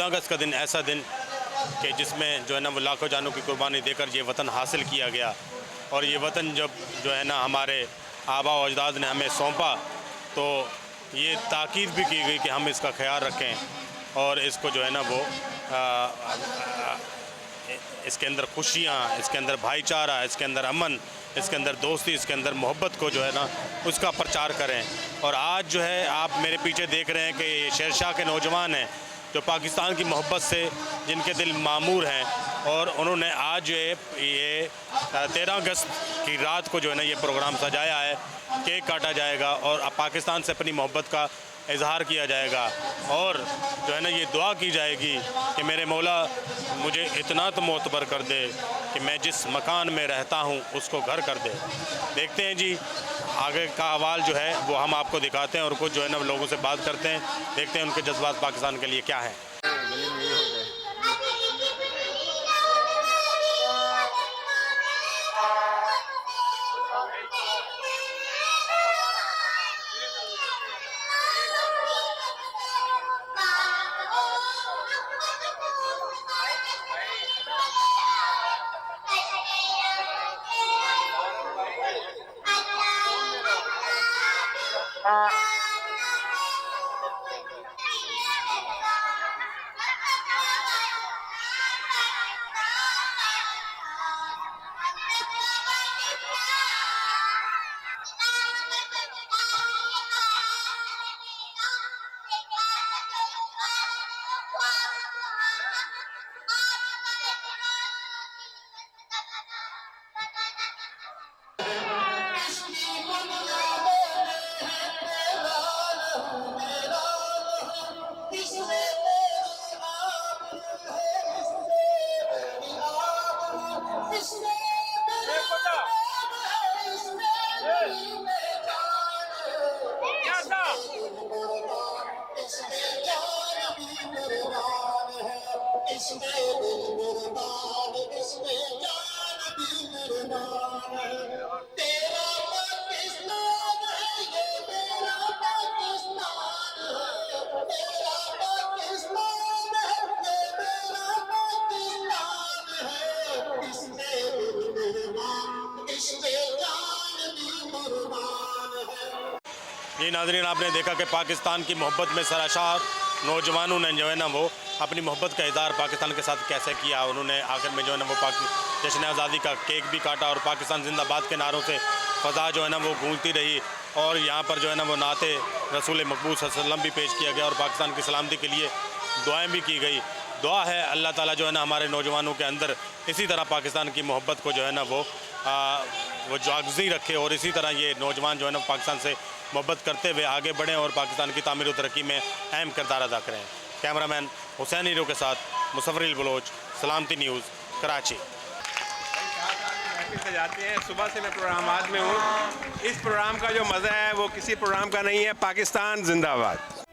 14 अगस्त का दिन ऐसा दिन कि जिसमें जो है ना वो लाखों जानों की कुर्बानी देकर ये वतन हासिल किया गया, और ये वतन जब जो है ना हमारे आबा व अजदाद ने हमें सौंपा तो ये ताकीद भी की गई कि हम इसका ख्याल रखें और इसको जो है ना वो इसके अंदर खुशियाँ, इसके अंदर भाईचारा, इसके अंदर अमन, इसके अंदर दोस्ती, इसके अंदर मोहब्बत को जो है ना उसका प्रचार करें। और आज जो है आप मेरे पीछे देख रहे हैं कि ये शेरशाह के नौजवान हैं जो पाकिस्तान की मोहब्बत से जिनके दिल मामूर हैं, और उन्होंने आज जो है ये 13 अगस्त की रात को जो है ना ये प्रोग्राम सजाया है। केक काटा जाएगा और पाकिस्तान से अपनी मोहब्बत का इजहार किया जाएगा, और जो है ना ये दुआ की जाएगी कि मेरे मौला मुझे इतना तो मोतबर कर दे कि मैं जिस मकान में रहता हूँ उसको घर कर दे। देखते हैं जी आगे का अहवाल जो है वो हम आपको दिखाते हैं और कुछ जो है ना लोगों से बात करते हैं, देखते हैं उनके जज्बात पाकिस्तान के लिए क्या हैं। ये नाज़रीन आपने देखा कि पाकिस्तान की मोहब्बत में सराशार नौजवानों ने जो है ना वो अपनी मोहब्बत का इज़हार पाकिस्तान के साथ कैसे किया। उन्होंने आखिर में जो है ना वो जश्न आज़ादी का केक भी काटा और पाकिस्तान जिंदाबाद के नारों से फ़ज़ा जो है ना वो गूंजती रही, और यहाँ पर जो है ना वो नाते रसूल मकबूल सल्लल्लाहु अलैहि वसल्लम भी पेश किया गया और पाकिस्तान की सलामती के लिए दुआएँ भी की गई। दुआ है अल्लाह ताला जो है ना हमारे नौजवानों के अंदर इसी तरह पाकिस्तान की मोहब्बत को जो है ना वो जागज़ी रखे, और इसी तरह ये नौजवान जो है ना पाकिस्तान से मोहब्बत करते हुए आगे बढ़ें और पाकिस्तान की तामीर और तरक्की में अहम किरदार अदा करें। कैमरामैन हुसैन हीरो के साथ मुसफ़िर बलोच, सलामती न्यूज़, कराची। जाते हैं सुबह से मैं प्रोग्रामात में हूँ। इस प्रोग्राम का जो मज़ा है वो किसी प्रोग्राम का नहीं है। पाकिस्तान जिंदाबाद।